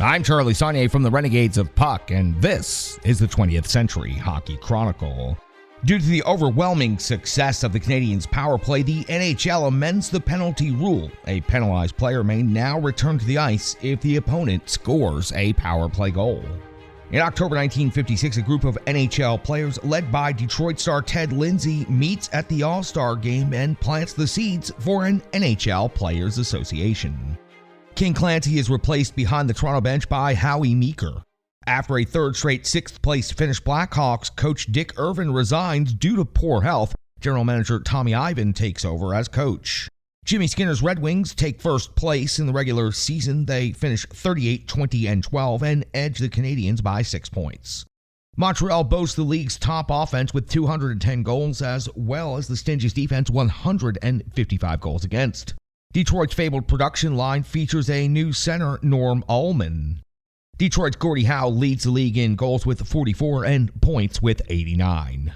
I'm Charlie Saunier from the Renegades of Puck, and this is the 20th Century Hockey Chronicle. Due to the overwhelming success of the Canadiens' power play, the NHL amends the penalty rule. A penalized player may now return to the ice if the opponent scores a power play goal. In October 1956, a group of NHL players led by Detroit star Ted Lindsay meets at the All-Star Game and plants the seeds for an NHL Players Association. King Clancy is replaced behind the Toronto bench by Howie Meeker. After a third straight sixth-place finish, Blackhawks coach Dick Irvin resigns due to poor health. General manager Tommy Ivan takes over as coach. Jimmy Skinner's Red Wings take first place in the regular season. They finish 38-20-12 and edge the Canadiens by 6 points. Montreal boasts the league's top offense with 210 goals, as well as the stingiest defense, 155 goals against. Detroit's fabled production line features a new center, Norm Ullman. Detroit's Gordie Howe leads the league in goals with 44 and points with 89.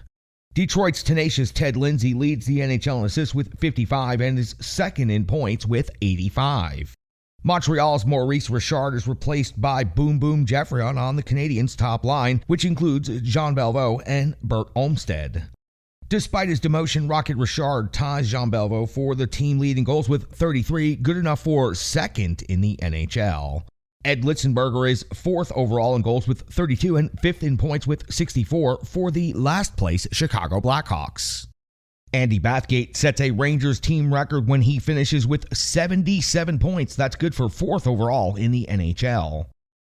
Detroit's tenacious Ted Lindsay leads the NHL in assists with 55 and is second in points with 85. Montreal's Maurice Richard is replaced by Boom Boom Geoffrion on the Canadiens' top line, which includes Jean Beliveau and Bert Olmsted. Despite his demotion, Rocket Richard ties Jean Beliveau for the team lead in goals with 33, good enough for second in the NHL. Ed Litzenberger is fourth overall in goals with 32 and fifth in points with 64 for the last place Chicago Blackhawks. Andy Bathgate sets a Rangers team record when he finishes with 77 points. That's good for fourth overall in the NHL.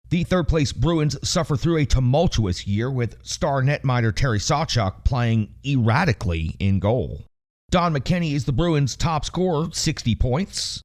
The third-place Bruins suffer through a tumultuous year with star netminder Terry Sawchuk playing erratically in goal. Don McKenney is the Bruins' top scorer, 60 points.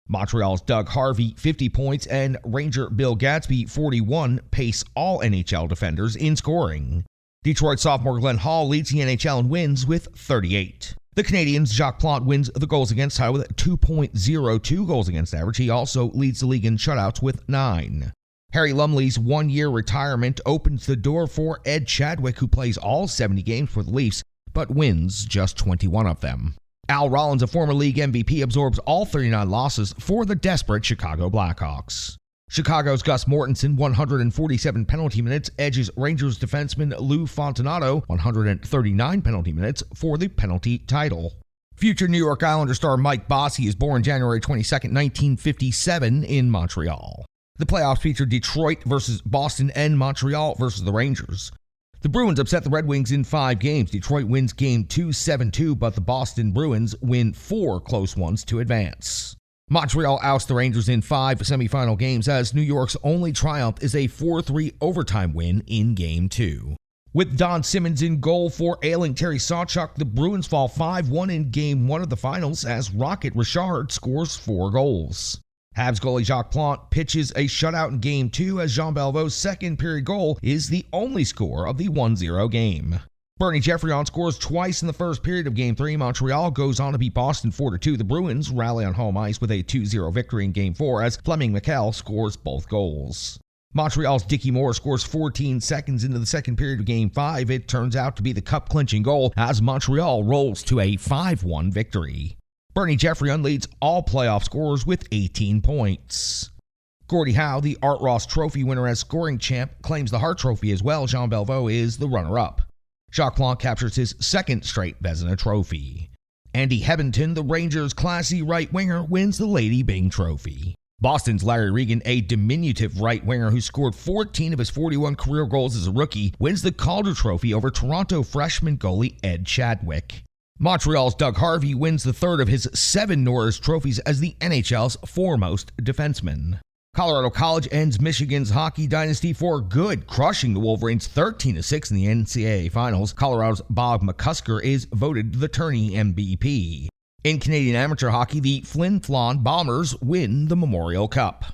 Montreal's Doug Harvey, 50 points, and Ranger Bill Gadsby, 41, pace all NHL defenders in scoring. Detroit sophomore Glenn Hall leads the NHL in wins with 38. The Canadiens' Jacques Plante wins the goals against tie with 2.02 goals against average. He also leads the league in shutouts with 9. Harry Lumley's one-year retirement opens the door for Ed Chadwick, who plays all 70 games for the Leafs, but wins just 21 of them. Al Rollins, a former league MVP, absorbs all 39 losses for the desperate Chicago Blackhawks. Chicago's Gus Mortensen, 147 penalty minutes, edges Rangers defenseman Lou Fontinato, 139 penalty minutes, for the penalty title. Future New York Islander star Mike Bossy is born January 22, 1957 in Montreal. The playoffs feature Detroit versus Boston and Montreal versus the Rangers. The Bruins upset the Red Wings in 5 games. Detroit wins Game 2 7-2, but the Boston Bruins win 4 close ones to advance. Montreal ousts the Rangers in 5 semifinal games, as New York's only triumph is a 4-3 overtime win in Game 2. With Don Simmons in goal for ailing Terry Sawchuk, the Bruins fall 5-1 in Game 1 of the finals as Rocket Richard scores 4 goals. Habs goalie Jacques Plante pitches a shutout in Game 2 as Jean Beliveau's second-period goal is the only score of the 1-0 game. Bernie Geoffrion scores twice in the first period of Game 3. Montreal goes on to beat Boston 4-2. The Bruins rally on home ice with a 2-0 victory in Game 4 as Fleming McKell scores both goals. Montreal's Dickie Moore scores 14 seconds into the second period of Game 5. It turns out to be the cup-clinching goal as Montreal rolls to a 5-1 victory. Bernie Geoffrion leads all playoff scorers with 18 points. Gordie Howe, the Art Ross Trophy winner as scoring champ, claims the Hart Trophy as well. Jean Beliveau is the runner-up. Jacques Plante captures his second straight Vezina Trophy. Andy Hebington, the Rangers' classy right winger, wins the Lady Byng Trophy. Boston's Larry Regan, a diminutive right winger who scored 14 of his 41 career goals as a rookie, wins the Calder Trophy over Toronto freshman goalie Ed Chadwick. Montreal's Doug Harvey wins the third of his 7 Norris trophies as the NHL's foremost defenseman. Colorado College ends Michigan's hockey dynasty for good, crushing the Wolverines 13-6 in the NCAA Finals. Colorado's Bob McCusker is voted the tourney MVP. In Canadian amateur hockey, the Flin Flon Bombers win the Memorial Cup.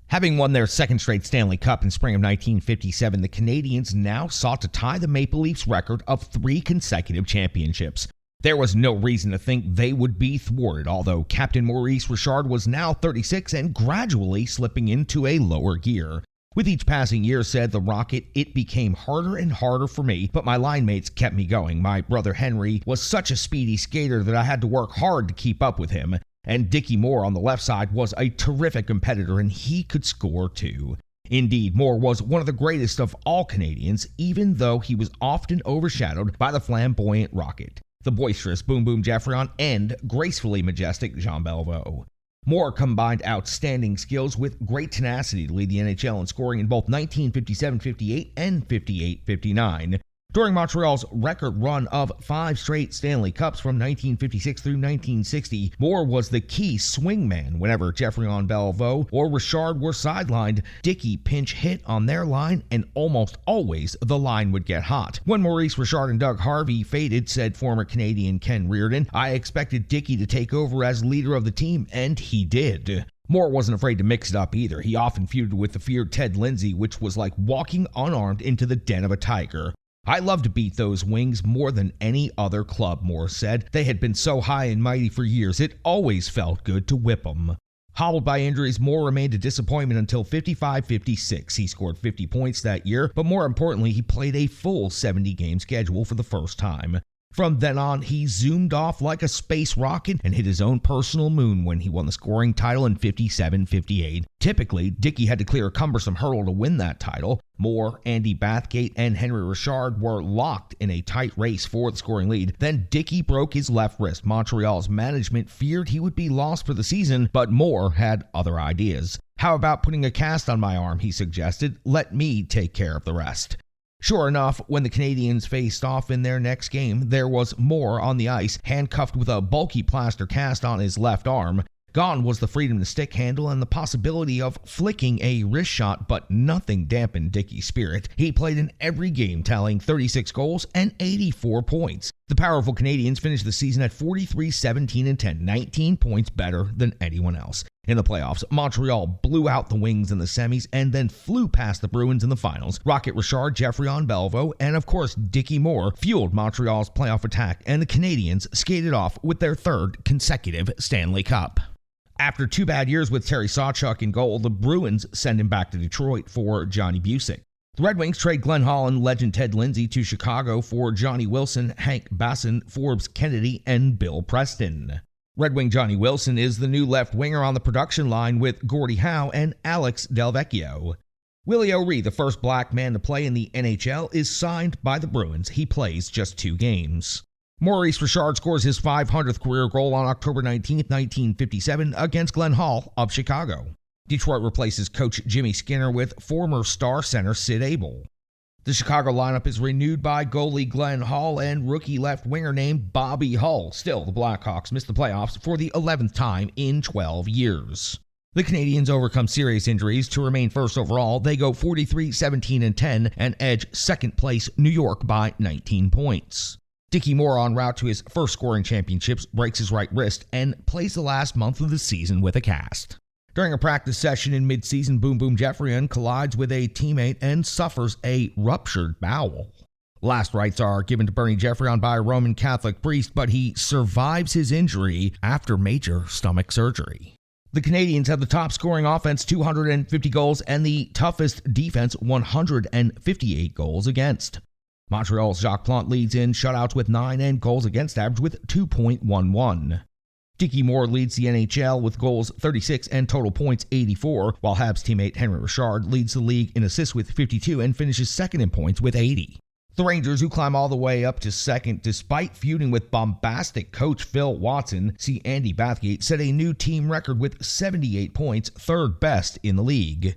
Having won their second straight Stanley Cup in spring of 1957, the Canadiens now sought to tie the Maple Leafs record of 3 consecutive championships. There was no reason to think they would be thwarted, although Captain Maurice Richard was now 36 and gradually slipping into a lower gear. With each passing year, said the Rocket, it became harder and harder for me, but my line mates kept me going. My brother Henry was such a speedy skater that I had to work hard to keep up with him. And Dickie Moore on the left side was a terrific competitor, and he could score too. Indeed, Moore was one of the greatest of all Canadians, even though he was often overshadowed by the flamboyant Rocket, the boisterous Boom Boom Geoffrion, and gracefully majestic Jean Beliveau. Moore combined outstanding skills with great tenacity to lead the NHL in scoring in both 1957-58 and 58-59. During Montreal's record run of 5 straight Stanley Cups from 1956 through 1960, Moore was the key swingman whenever Geoffrion Beliveau or Richard were sidelined. Dickey pinch hit on their line, and almost always the line would get hot. When Maurice Richard and Doug Harvey faded, said former Canadian Ken Reardon, "I expected Dickey to take over as leader of the team, and he did." Moore wasn't afraid to mix it up either. He often feuded with the feared Ted Lindsay, which was like walking unarmed into the den of a tiger. "I love to beat those Wings more than any other club," Moore said. "They had been so high and mighty for years, it always felt good to whip them." Hobbled by injuries, Moore remained a disappointment until 55-56. He scored 50 points that year, but more importantly, he played a full 70-game schedule for the first time. From then on, he zoomed off like a space rocket and hit his own personal moon when he won the scoring title in 57-58. Typically, Dickey had to clear a cumbersome hurdle to win that title. Moore, Andy Bathgate, and Henry Richard were locked in a tight race for the scoring lead. Then Dickey broke his left wrist. Montreal's management feared he would be lost for the season, but Moore had other ideas. "How about putting a cast on my arm?" he suggested. "Let me take care of the rest." Sure enough, when the Canadians faced off in their next game, there was Moore on the ice, handcuffed with a bulky plaster cast on his left arm. Gone was the freedom to stick handle and the possibility of flicking a wrist shot, but nothing dampened Dickey's spirit. He played in every game, tallying 36 goals and 84 points. The powerful Canadians finished the season at 43-17-10, 19 points better than anyone else. In the playoffs, Montreal blew out the Wings in the semis and then flew past the Bruins in the finals. Rocket Richard, Geoffrion Beliveau, and of course Dicky Moore fueled Montreal's playoff attack, and the Canadians skated off with their 3rd consecutive Stanley Cup. After 2 bad years with Terry Sawchuk in goal, the Bruins send him back to Detroit for Johnny Busick. The Red Wings trade Glenn Hall and legend Ted Lindsay to Chicago for Johnny Wilson, Hank Bassin, Forbes Kennedy, and Bill Preston. Red Wing Johnny Wilson is the new left winger on the production line with Gordie Howe and Alex Delvecchio. Willie O'Ree, the first black man to play in the NHL, is signed by the Bruins. He plays just 2 games. Maurice Richard scores his 500th career goal on October 19, 1957 against Glenn Hall of Chicago. Detroit replaces coach Jimmy Skinner with former star center Sid Abel. The Chicago lineup is renewed by goalie Glenn Hall and rookie left winger named Bobby Hull. Still, the Blackhawks missed the playoffs for the 11th time in 12 years. The Canadians overcome serious injuries to remain first overall. They go 43-17-10 and edge second place New York by 19 points. Dicky Moore, en route to his first scoring championships, breaks his right wrist and plays the last month of the season with a cast. During a practice session in midseason, Boom Boom Geoffrion collides with a teammate and suffers a ruptured bowel. Last rites are given to Bernie Geoffrion by a Roman Catholic priest, but he survives his injury after major stomach surgery. The Canadians have the top scoring offense, 250 goals, and the toughest defense, 158 goals against. Montreal's Jacques Plante leads in shutouts with 9 and goals against average with 2.11. Dicky Moore leads the NHL with goals 36 and total points 84, while Habs teammate Henry Richard leads the league in assists with 52 and finishes second in points with 80. The Rangers, who climb all the way up to second despite feuding with bombastic coach Phil Watson, see Andy Bathgate set a new team record with 78 points, 3rd best in the league.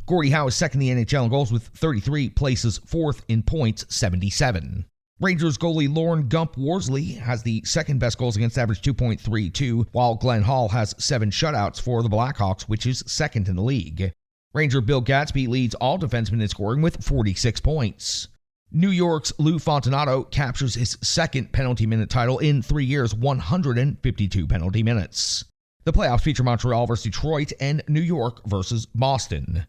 Gordie Howe is second in the NHL in goals with 33, places 4th in points, 77. Rangers goalie Lorne Gump Worsley has the 2nd best goals against average, 2.32, while Glenn Hall has 7 shutouts for the Blackhawks, which is 2nd in the league. Ranger Bill Gadsby leads all defensemen in scoring with 46 points. New York's Lou Fontinato captures his 2nd penalty minute title in 3 years, 152 penalty minutes. The playoffs feature Montreal versus Detroit and New York versus Boston.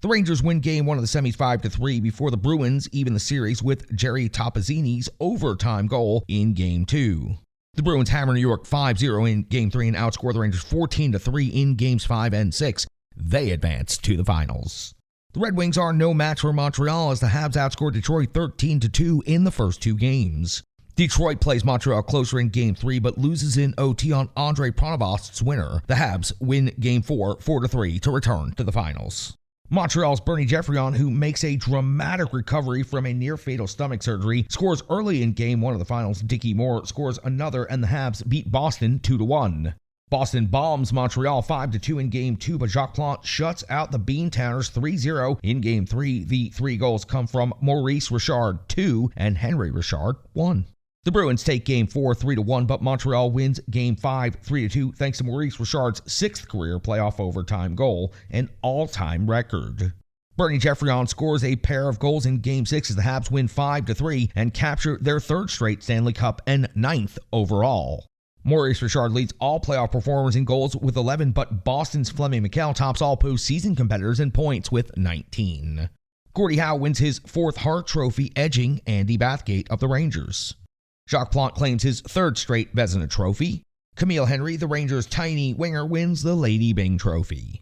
The Rangers win Game 1 of the semis 5-3 before the Bruins even the series with Jerry Topazzini's overtime goal in Game 2. The Bruins hammer New York 5-0 in Game 3 and outscore the Rangers 14-3 in Games 5 and 6. They advance to the finals. The Red Wings are no match for Montreal as the Habs outscored Detroit 13-2 in the first 2 games. Detroit plays Montreal closer in Game 3 but loses in OT on Andre Pronovost's winner. The Habs win Game 4 4-3 to return to the finals. Montreal's Bernie Geoffrion, who makes a dramatic recovery from a near-fatal stomach surgery, scores early in Game 1 of the finals. Dickie Moore scores another, and the Habs beat Boston 2-1. Boston bombs Montreal 5-2 in Game 2, but Jacques Plante shuts out the Beantowners 3-0 in Game 3. The 3 goals come from Maurice Richard 2 and Henry Richard 1. The Bruins take Game 4 3-1, but Montreal wins Game 5 3-2 thanks to Maurice Richard's 6th career playoff overtime goal, an all-time record. Bernie Geoffrion scores a pair of goals in Game 6 as the Habs win 5-3 and capture their 3rd straight Stanley Cup and 9th overall. Maurice Richard leads all playoff performers in goals with 11, but Boston's Fleming McHale tops all postseason competitors in points with 19. Gordie Howe wins his 4th Hart Trophy, edging Andy Bathgate of the Rangers. Jacques Plante claims his 3rd straight Vezina Trophy. Camille Henry, the Rangers' tiny winger, wins the Lady Byng Trophy.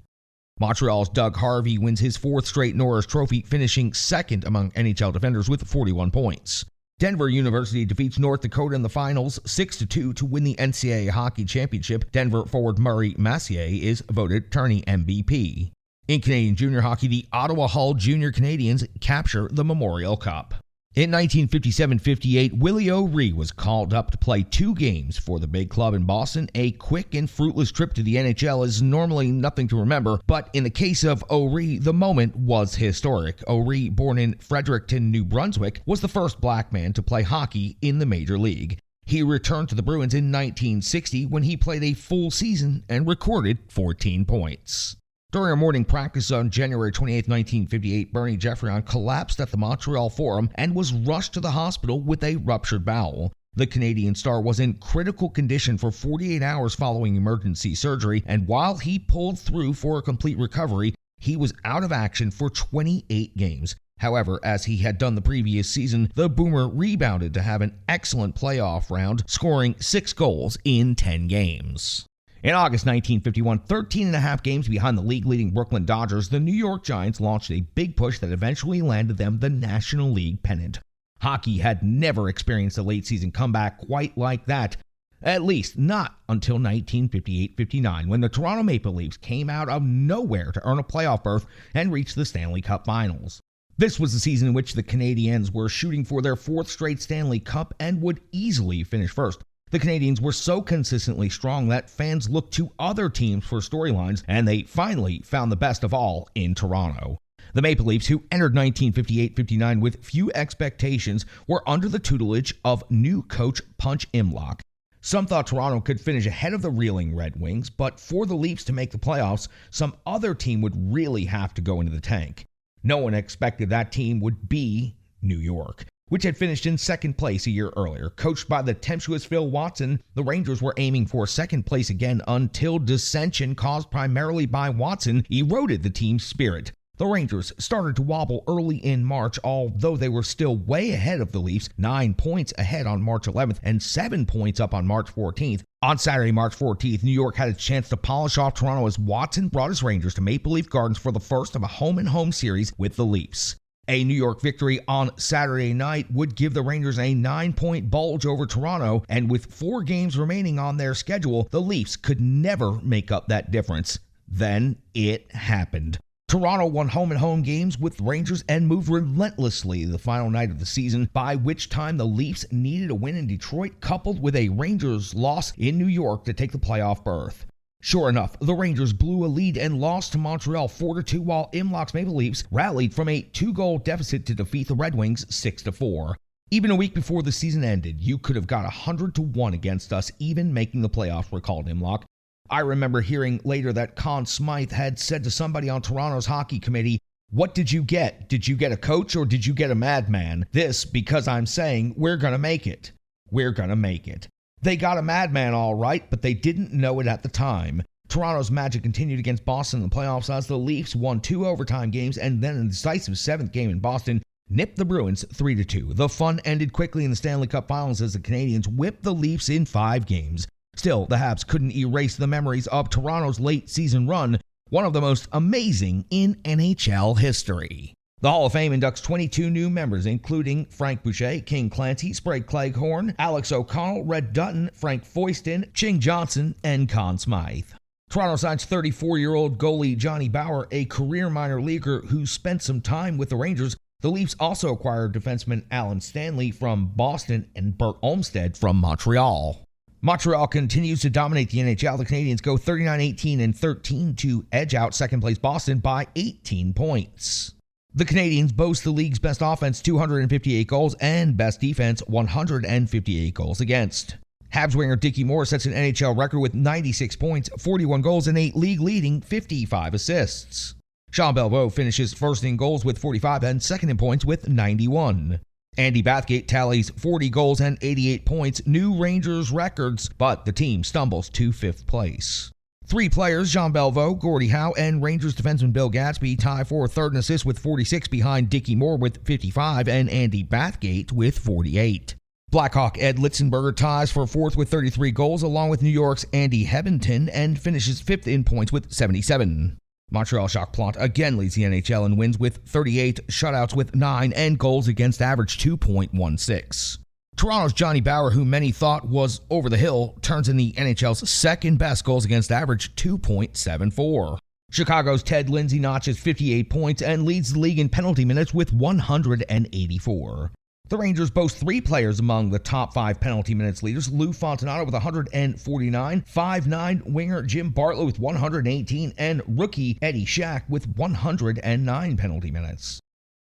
Montreal's Doug Harvey wins his 4th straight Norris Trophy, finishing 2nd among NHL defenders with 41 points. Denver University defeats North Dakota in the finals 6-2 to win the NCAA Hockey Championship. Denver forward Murray Messier is voted tourney MVP. In Canadian junior hockey, the Ottawa Hull Junior Canadians capture the Memorial Cup. In 1957-58, Willie O'Ree was called up to play 2 games for the big club in Boston. A quick and fruitless trip to the NHL is normally nothing to remember, but in the case of O'Ree, the moment was historic. O'Ree, born in Fredericton, New Brunswick, was the first black man to play hockey in the Major League. He returned to the Bruins in 1960 when he played a full season and recorded 14 points. During a morning practice on January 28, 1958, Bernie Geoffrion collapsed at the Montreal Forum and was rushed to the hospital with a ruptured bowel. The Canadian star was in critical condition for 48 hours following emergency surgery, and while he pulled through for a complete recovery, he was out of action for 28 games. However, as he had done the previous season, the Boomer rebounded to have an excellent playoff round, scoring 6 goals in 10 games. In August 1951, 13.5 games behind the league-leading Brooklyn Dodgers, the New York Giants launched a big push that eventually landed them the National League pennant. Hockey had never experienced a late-season comeback quite like that, at least not until 1958-59, when the Toronto Maple Leafs came out of nowhere to earn a playoff berth and reach the Stanley Cup Finals. This was the season in which the Canadiens were shooting for their 4th straight Stanley Cup and would easily finish first. The Canadiens were so consistently strong that fans looked to other teams for storylines, and they finally found the best of all in Toronto. The Maple Leafs, who entered 1958-59 with few expectations, were under the tutelage of new coach Punch Imlach. Some thought Toronto could finish ahead of the reeling Red Wings, but for the Leafs to make the playoffs, some other team would really have to go into the tank. No one expected that team would be New York, which had finished in 2nd place a year earlier. Coached by the tempestuous Phil Watson, the Rangers were aiming for 2nd place again until dissension caused primarily by Watson eroded the team's spirit. The Rangers started to wobble early in March, although they were still way ahead of the Leafs, 9 points ahead on March 11th and 7 points up on March 14th. On Saturday, March 14th, New York had a chance to polish off Toronto as Watson brought his Rangers to Maple Leaf Gardens for the first of a home-and-home series with the Leafs. A New York victory on Saturday night would give the Rangers a 9-point bulge over Toronto, and with 4 games remaining on their schedule, the Leafs could never make up that difference. Then it happened. Toronto won home-and-home games with Rangers and moved relentlessly the final night of the season, by which time the Leafs needed a win in Detroit coupled with a Rangers loss in New York to take the playoff berth. Sure enough, the Rangers blew a lead and lost to Montreal 4-2, while Imlach's Maple Leafs rallied from a 2-goal deficit to defeat the Red Wings 6-4. Even a week before the season ended, you could have got 100-1 against us even making the playoffs, recalled Imlach. I remember hearing later that Conn Smythe had said to somebody on Toronto's hockey committee, "What did you get? Did you get a coach or did you get a madman? This because I'm saying we're going to make it. We're going to make it." They got a madman all right, but they didn't know it at the time. Toronto's magic continued against Boston in the playoffs as the Leafs won 2 overtime games and then in the decisive 7th game in Boston, nipped the Bruins 3-2. The fun ended quickly in the Stanley Cup Finals as the Canadiens whipped the Leafs in 5 games. Still, the Habs couldn't erase the memories of Toronto's late season run, one of the most amazing in NHL history. The Hall of Fame inducts 22 new members, including Frank Boucher, King Clancy, Sprague Cleghorn, Alex O'Connell, Red Dutton, Frank Foyston, Ching Johnson, and Conn Smythe. Toronto signs 34-year-old goalie Johnny Bower, a career minor leaguer who spent some time with the Rangers. The Leafs also acquired defenseman Alan Stanley from Boston and Bert Olmsted from Montreal. Montreal continues to dominate the NHL. The Canadiens go 39-18-13 to edge out second-place Boston by 18 points. The Canadiens boast the league's best offense, 258 goals, and best defense, 158 goals against. Habs winger Dickie Moore sets an NHL record with 96 points, 41 goals, and a league-leading 55 assists. Jean Beliveau finishes first in goals with 45 and second in points with 91. Andy Bathgate tallies 40 goals and 88 points, new Rangers records, but the team stumbles to 5th place. 3 players, Jean Beliveau, Gordie Howe, and Rangers defenseman Bill Gadsby tie for third in assists with 46 behind Dickie Moore with 55 and Andy Bathgate with 48. Blackhawk Ed Litzenberger ties for 4th with 33 goals along with New York's Andy Hebenton and finishes 5th in points with 77. Montreal Jacques Plante again leads the NHL and wins with 38, shutouts with 9, and goals against average 2.16. Toronto's Johnny Bower, who many thought was over the hill, turns in the NHL's second best goals against average, 2.74. Chicago's Ted Lindsay notches 58 points and leads the league in penalty minutes with 184. The Rangers boast 3 players among the top 5 penalty minutes leaders. Lou Fontinato with 149, 5'9" winger Jim Bartlett with 118, and rookie Eddie Shack with 109 penalty minutes.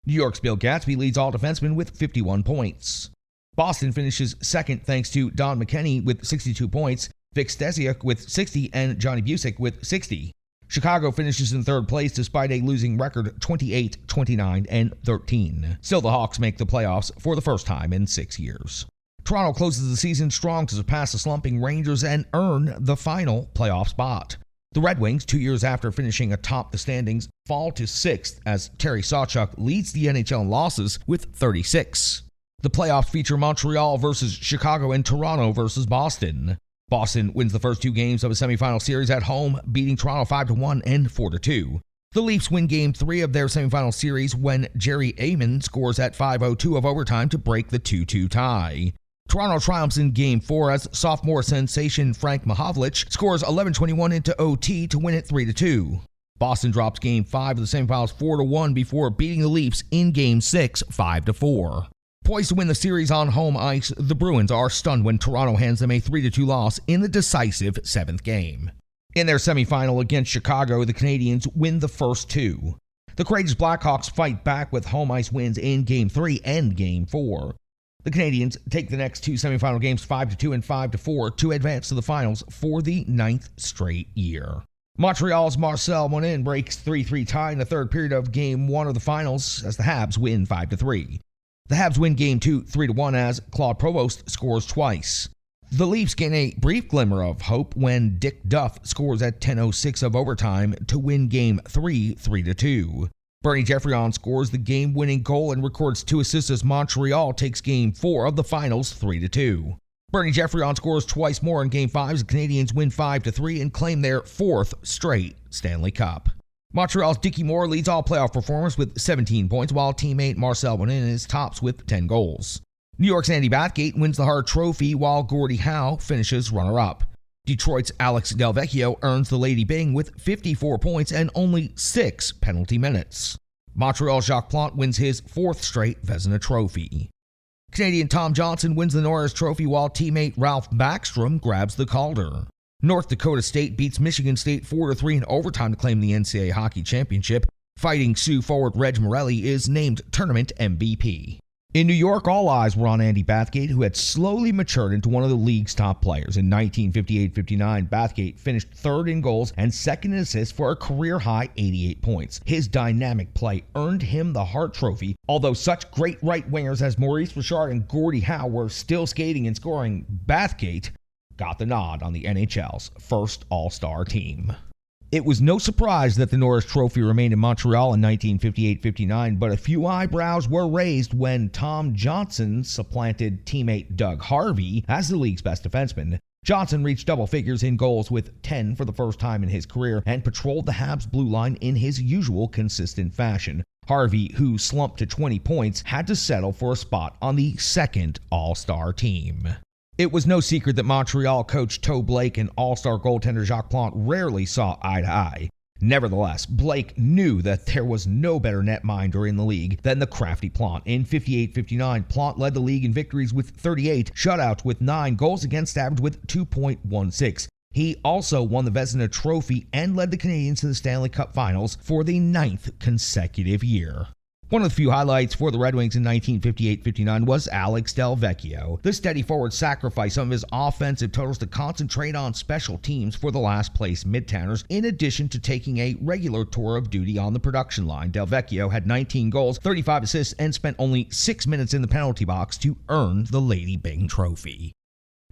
New York's Bill Gadsby leads all defensemen with 51 points. Boston finishes second thanks to Don McKenney with 62 points, Vic Stesiuk with 60, and Johnny Busick with 60. Chicago finishes in third place despite a losing record 28, 29, and 13. Still, the Hawks make the playoffs for the first time in 6 years. Toronto closes the season strong to surpass the slumping Rangers and earn the final playoff spot. The Red Wings, 2 years after finishing atop the standings, fall to 6th as Terry Sawchuk leads the NHL in losses with 36. The playoffs feature Montreal versus Chicago and Toronto versus Boston. Boston wins the first 2 games of a semifinal series at home, beating Toronto 5-1 and 4-2. The Leafs win Game 3 of their semifinal series when Jerry Amon scores at 5:02 of overtime to break the 2-2 tie. Toronto triumphs in Game 4 as sophomore sensation Frank Mahovlich scores 11:21 into OT to win it 3-2. Boston drops Game 5 of the semifinals 4-1 before beating the Leafs in Game 6 5-4. Poised to win the series on home ice, the Bruins are stunned when Toronto hands them a 3-2 loss in the decisive 7th game. In their semifinal against Chicago, the Canadiens win the first 2. The courageous Blackhawks fight back with home ice wins in Game 3 and Game 4. The Canadiens take the next 2 semifinal games 5-2 and 5-4 to advance to the finals for the 9th straight year. Montreal's Marcel Monin breaks 3-3 tie in the third period of Game 1 of the finals as the Habs win 5-3. The Habs win Game 2 3-1 as Claude Provost scores twice. The Leafs gain a brief glimmer of hope when Dick Duff scores at 10:06 of overtime to win Game 3 3-2. Bernie Geoffrion scores the game-winning goal and records 2 assists as Montreal takes Game 4 of the finals 3-2. Bernie Geoffrion scores twice more in Game 5 as the Canadiens win 5-3 and claim their 4th straight Stanley Cup. Montreal's Dickie Moore leads all playoff performers with 17 points, while teammate Marcel Bonin is tops with 10 goals. New York's Andy Bathgate wins the Hart Trophy, while Gordie Howe finishes runner-up. Detroit's Alex Delvecchio earns the Lady Byng with 54 points and only 6 penalty minutes. Montreal's Jacques Plante wins his 4th straight Vezina Trophy. Canadian Tom Johnson wins the Norris Trophy, while teammate Ralph Backstrom grabs the Calder. North Dakota State beats Michigan State 4-3 in overtime to claim the NCAA Hockey Championship. Fighting Sioux forward Reg Morelli is named tournament MVP. In New York, all eyes were on Andy Bathgate, who had slowly matured into one of the league's top players. In 1958-59, Bathgate finished 3rd in goals and 2nd in assists for a career-high 88 points. His dynamic play earned him the Hart Trophy, although such great right wingers as Maurice Richard and Gordie Howe were still skating and scoring. Bathgate got the nod on the NHL's first All-Star team. It was no surprise that the Norris Trophy remained in Montreal in 1958-59, but a few eyebrows were raised when Tom Johnson supplanted teammate Doug Harvey as the league's best defenseman. Johnson reached double figures in goals with 10 for the first time in his career and patrolled the Habs' blue line in his usual consistent fashion. Harvey, who slumped to 20 points, had to settle for a spot on the second All-Star team. It was no secret that Montreal coach Toe Blake and all-star goaltender Jacques Plante rarely saw eye to eye. Nevertheless, Blake knew that there was no better netminder in the league than the crafty Plante. In 58-59, Plante led the league in victories with 38, shutouts with 9, goals against average with 2.16. He also won the Vezina Trophy and led the Canadiens to the Stanley Cup Finals for the 9th consecutive year. One of the few highlights for the Red Wings in 1958-59 was Alex Delvecchio. The steady forward sacrificed some of his offensive totals to concentrate on special teams for the last-place Midtowners, in addition to taking a regular tour of duty on the production line. Delvecchio had 19 goals, 35 assists, and spent only 6 minutes in the penalty box to earn the Lady Byng Trophy.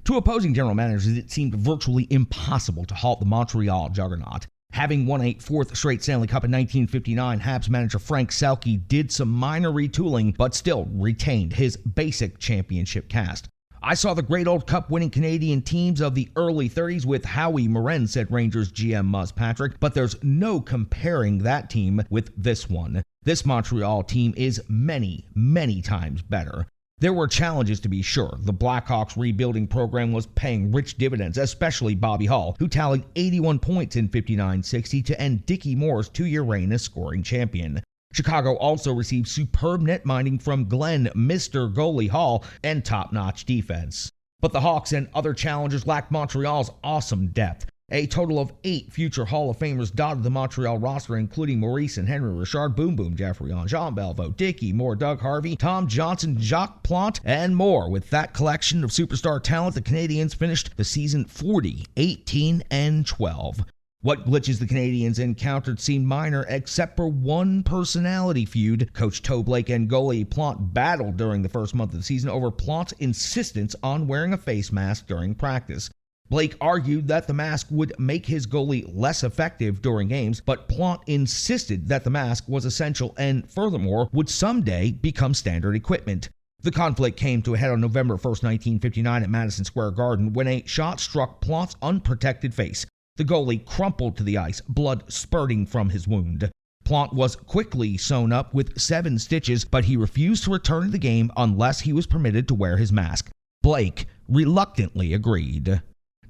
To opposing general managers, it seemed virtually impossible to halt the Montreal juggernaut. Having won a 4th straight Stanley Cup in 1959, Habs manager Frank Selke did some minor retooling, but still retained his basic championship cast. "I saw the great old cup-winning Canadian teams of the early 30s with Howie Morin," said Rangers GM Muzz Patrick, "but there's no comparing that team with this one. This Montreal team is many, many times better." There were challenges, to be sure. The Blackhawks rebuilding program was paying rich dividends, especially Bobby Hull, who tallied 81 points in 59-60 to end Dickie Moore's 2-year reign as scoring champion. Chicago also received superb netminding from Glenn Mr. Goalie Hall and top-notch defense. But the Hawks and other challengers lacked Montreal's awesome depth. A total of 8 future Hall of Famers dotted the Montreal roster, including Maurice and Henry Richard, Boom Boom, Jeffrey on, Jean Beliveau, Dickie Moore, Doug Harvey, Tom Johnson, Jacques Plante, and more. With that collection of superstar talent, the Canadiens finished the season 40-18-12. What glitches the Canadiens encountered seemed minor, except for one personality feud. Coach Toe Blake and goalie Plante battled during the first month of the season over Plante's insistence on wearing a face mask during practice. Blake argued that the mask would make his goalie less effective during games, but Plante insisted that the mask was essential and, furthermore, would someday become standard equipment. The conflict came to a head on November 1st, 1959 at Madison Square Garden when a shot struck Plante's unprotected face. The goalie crumpled to the ice, blood spurting from his wound. Plante was quickly sewn up with 7 stitches, but he refused to return to the game unless he was permitted to wear his mask. Blake reluctantly agreed.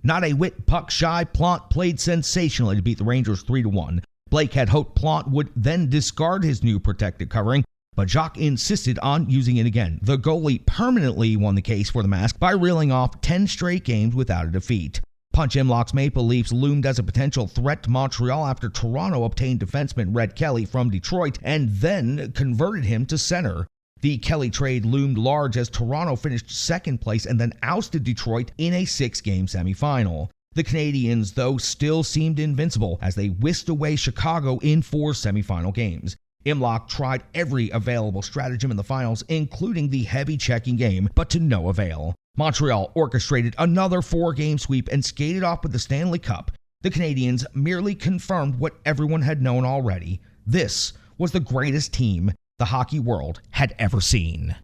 Not a whit puck-shy, Plante played sensationally to beat the Rangers 3-1. Blake had hoped Plante would then discard his new protective covering, but Jacques insisted on using it again. The goalie permanently won the case for the mask by reeling off 10 straight games without a defeat. Punch Imlach's Maple Leafs loomed as a potential threat to Montreal after Toronto obtained defenseman Red Kelly from Detroit and then converted him to center. The Kelly trade loomed large as Toronto finished second place and then ousted Detroit in a 6-game semifinal. The Canadiens, though, still seemed invincible as they whisked away Chicago in 4 semifinal games. Imlach tried every available stratagem in the finals, including the heavy checking game, but to no avail. Montreal orchestrated another 4-game sweep and skated off with the Stanley Cup. The Canadiens merely confirmed what everyone had known already. This was the greatest team the hockey world had ever seen.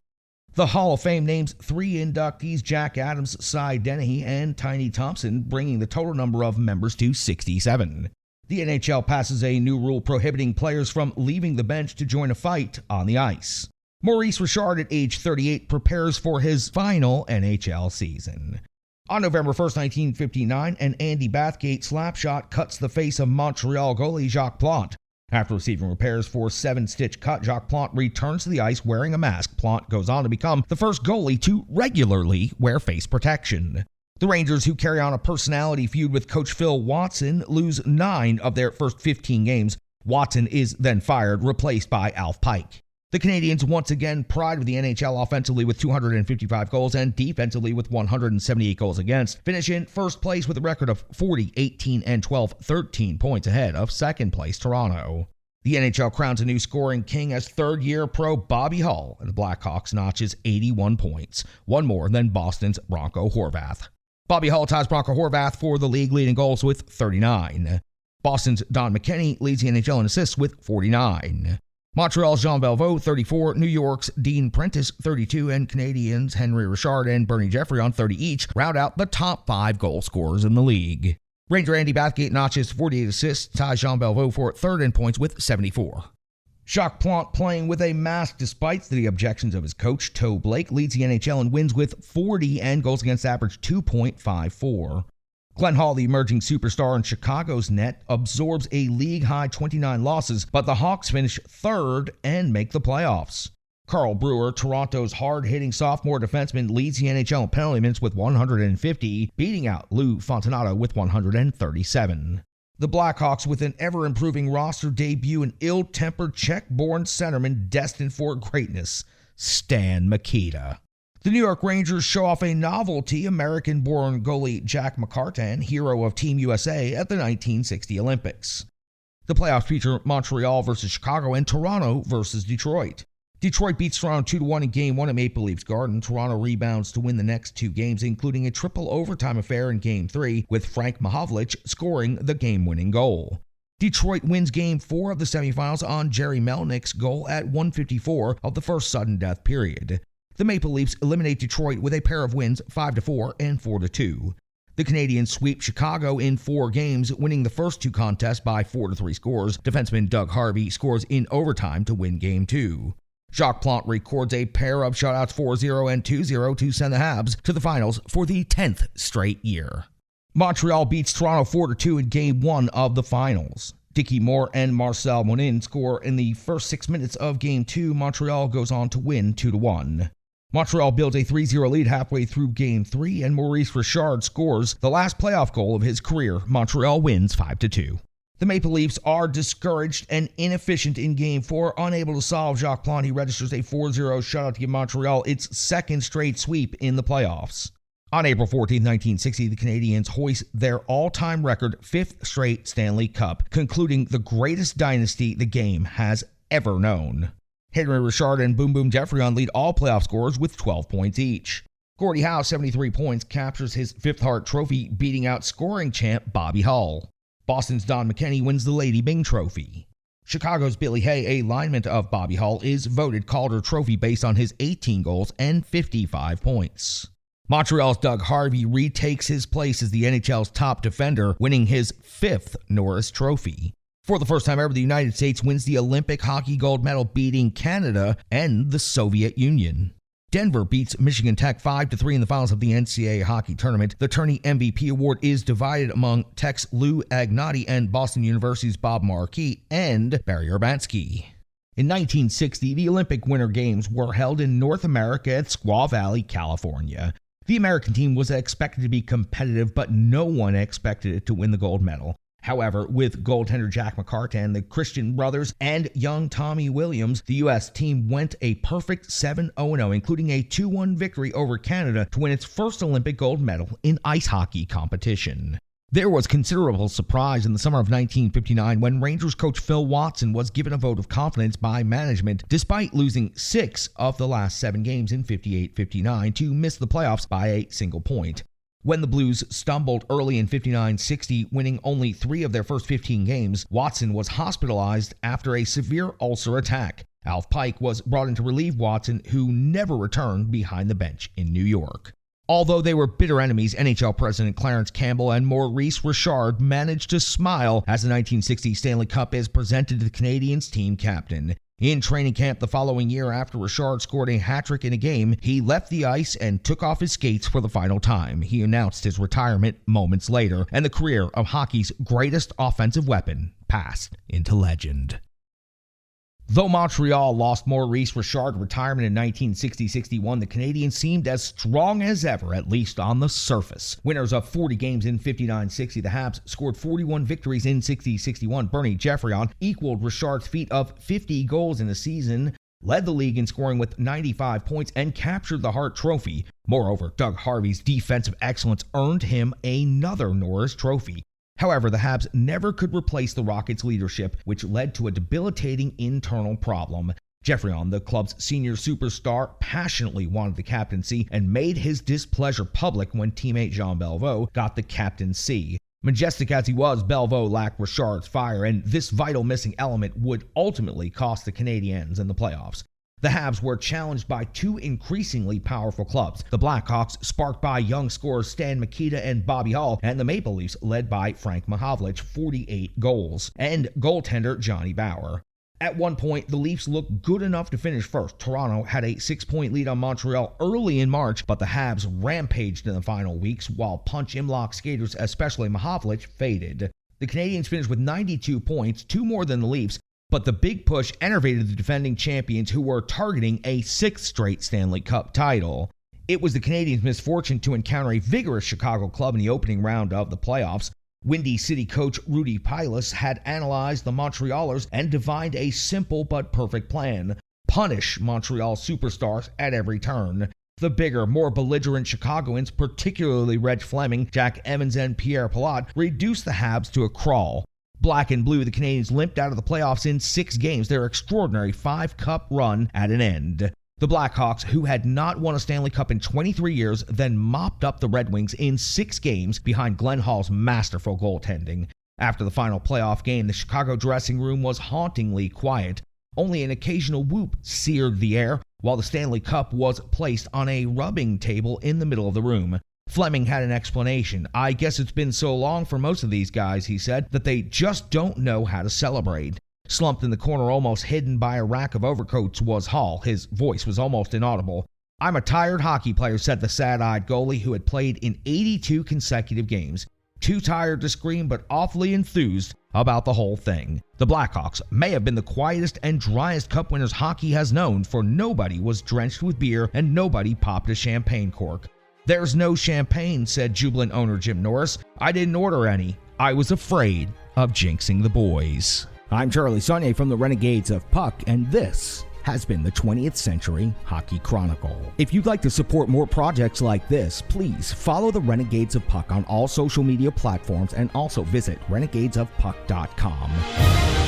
The Hall of Fame names 3 inductees, Jack Adams, Cy Dennehy, and Tiny Thompson, bringing the total number of members to 67. The NHL passes a new rule prohibiting players from leaving the bench to join a fight on the ice. Maurice Richard, at age 38, prepares for his final NHL season. On November 1st, 1959, an Andy Bathgate slapshot cuts the face of Montreal goalie Jacques Plante. After receiving repairs for 7-stitch cut, Jacques Plante returns to the ice wearing a mask. Plante goes on to become the first goalie to regularly wear face protection. The Rangers, who carry on a personality feud with coach Phil Watson, lose 9 of their first 15 games. Watson is then fired, replaced by Alf Pike. The Canadiens once again pride with the NHL offensively with 255 goals and defensively with 178 goals against, finish in first place with a record of 40-18-12, 13 points ahead of second place Toronto. The NHL crowns a new scoring king as third-year pro Bobby Hull, and the Blackhawks notches 81 points, one more than Boston's Bronco Horvath. Bobby Hull ties Bronco Horvath for the league leading goals with 39. Boston's Don McKenney leads the NHL in assists with 49. Montreal's Jean Beliveau, 34, New York's Dean Prentice, 32, and Canadians' Henry Richard and Bernie Jeffrey on 30 each round out the top 5 goal scorers in the league. Ranger Andy Bathgate notches 48 assists, ties Jean Beliveau for third in points with 74. Jacques Plante, playing with a mask despite the objections of his coach, Toe Blake, leads the NHL in wins with 40 and goals against average 2.54. Glenn Hall, the emerging superstar in Chicago's net, absorbs a league-high 29 losses, but the Hawks finish third and make the playoffs. Carl Brewer, Toronto's hard-hitting sophomore defenseman, leads the NHL in penalty minutes with 150, beating out Lou Fontinato with 137. The Blackhawks, with an ever-improving roster, debut an ill-tempered Czech-born centerman destined for greatness, Stan Mikita. The New York Rangers show off a novelty American-born goalie Jack McCartan, hero of Team USA at the 1960 Olympics. The playoffs feature Montreal versus Chicago and Toronto versus Detroit. Detroit beats Toronto 2-1 in Game 1 at Maple Leafs Garden. Toronto rebounds to win the next two games, including a triple overtime affair in Game 3, with Frank Mahovlich scoring the game-winning goal. Detroit wins Game 4 of the semifinals on Jerry Melnick's goal at 1:54 of the first sudden death period. The Maple Leafs eliminate Detroit with a pair of wins 5-4 and 4-2. The Canadiens sweep Chicago in 4 games, winning the first two contests by 4-3 scores. Defenseman Doug Harvey scores in overtime to win Game 2. Jacques Plante records a pair of shutouts 4-0 and 2-0 to send the Habs to the finals for the 10th straight year. Montreal beats Toronto 4-2 in Game 1 of the finals. Dickie Moore and Marcel Monin score in the first 6 minutes of Game 2. Montreal goes on to win 2-1. Montreal builds a 3-0 lead halfway through Game 3, and Maurice Richard scores the last playoff goal of his career. Montreal wins 5-2. The Maple Leafs are discouraged and inefficient in Game 4. Unable to solve Jacques Plante, he registers a 4-0 shutout to give Montreal its second straight sweep in the playoffs. On April 14, 1960, the Canadiens hoist their all-time record 5th straight Stanley Cup, concluding the greatest dynasty the game has ever known. Henry Richard and Boom Boom Geoffrion lead all playoff scorers with 12 points each. Gordie Howe, 73 points, captures his 5th Hart Trophy, beating out scoring champ Bobby Hull. Boston's Don McKenney wins the Lady Byng Trophy. Chicago's Billy Hay, a lineman of Bobby Hull, is voted Calder Trophy based on his 18 goals and 55 points. Montreal's Doug Harvey retakes his place as the NHL's top defender, winning his 5th Norris Trophy. For the first time ever, the United States wins the Olympic hockey gold medal, beating Canada and the Soviet Union. Denver beats Michigan Tech 5-3 in the finals of the NCAA hockey tournament. The tourney MVP award is divided among Tech's Lou Agnotti and Boston University's Bob Markey and Barry Urbanski. In 1960, the Olympic Winter Games were held in North America at Squaw Valley, California. The American team was expected to be competitive, but no one expected it to win the gold medal. However, with goaltender Jack McCartan, the Christian brothers, and young Tommy Williams, the U.S. team went a perfect 7-0, including a 2-1 victory over Canada to win its first Olympic gold medal in ice hockey competition. There was considerable surprise in the summer of 1959 when Rangers coach Phil Watson was given a vote of confidence by management despite losing 6 of the last 7 games in 58-59 to miss the playoffs by a single point. When the Blues stumbled early in 59-60, winning only 3 of their first 15 games, Watson was hospitalized after a severe ulcer attack. Alf Pike was brought in to relieve Watson, who never returned behind the bench in New York. Although they were bitter enemies, NHL President Clarence Campbell and Maurice Richard managed to smile as the 1960 Stanley Cup is presented to the Canadiens team captain. In training camp the following year, after Richard scored a hat-trick in a game, he left the ice and took off his skates for the final time. He announced his retirement moments later, and the career of hockey's greatest offensive weapon passed into legend. Though Montreal lost Maurice Richard retirement in 1960-61, the Canadiens seemed as strong as ever, at least on the surface. Winners of 40 games in 59-60, the Habs scored 41 victories in 60-61. Bernie Geoffrion equaled Richard's feat of 50 goals in a season, led the league in scoring with 95 points, and captured the Hart Trophy. Moreover, Doug Harvey's defensive excellence earned him another Norris Trophy. However, the Habs never could replace the Rockets' leadership, which led to a debilitating internal problem. Geoffrion, the club's senior superstar, passionately wanted the captaincy and made his displeasure public when teammate Jean Beliveau got the captaincy. Majestic as he was, Beliveau lacked Richard's fire, and this vital missing element would ultimately cost the Canadiens in the playoffs. The Habs were challenged by 2 increasingly powerful clubs, the Blackhawks, sparked by young scorers Stan Mikita and Bobby Hull, and the Maple Leafs, led by Frank Mahovlich, 48 goals, and goaltender Johnny Bower. At one point, the Leafs looked good enough to finish first. Toronto had a 6-point lead on Montreal early in March, but the Habs rampaged in the final weeks, while punch-in-lock skaters, especially Mahovlich, faded. The Canadiens finished with 92 points, 2 more than the Leafs, but the big push enervated the defending champions who were targeting a 6th straight Stanley Cup title. It was the Canadiens' misfortune to encounter a vigorous Chicago club in the opening round of the playoffs. Windy City coach Rudy Pilas had analyzed the Montrealers and divined a simple but perfect plan: punish Montreal superstars at every turn. The bigger, more belligerent Chicagoans, particularly Reg Fleming, Jack Evans, and Pierre Pilote, reduced the Habs to a crawl. Black and blue, the Canadiens limped out of the playoffs in 6 games, their extraordinary 5-cup run at an end. The Blackhawks, who had not won a Stanley Cup in 23 years, then mopped up the Red Wings in 6 games behind Glenn Hall's masterful goaltending. After the final playoff game, the Chicago dressing room was hauntingly quiet. Only an occasional whoop seared the air, while the Stanley Cup was placed on a rubbing table in the middle of the room. Fleming had an explanation. "I guess it's been so long for most of these guys," he said, "that they just don't know how to celebrate." Slumped in the corner, almost hidden by a rack of overcoats, was Hall. His voice was almost inaudible. "I'm a tired hockey player," said the sad-eyed goalie who had played in 82 consecutive games. "Too tired to scream, but awfully enthused about the whole thing." The Blackhawks may have been the quietest and driest cup winners hockey has known, for nobody was drenched with beer and nobody popped a champagne cork. "There's no champagne," said jubilant owner Jim Norris. "I didn't order any. I was afraid of jinxing the boys." I'm Charlie Saunier from the Renegades of Puck, and this has been the 20th Century Hockey Chronicle. If you'd like to support more projects like this, please follow the Renegades of Puck on all social media platforms and also visit renegadesofpuck.com.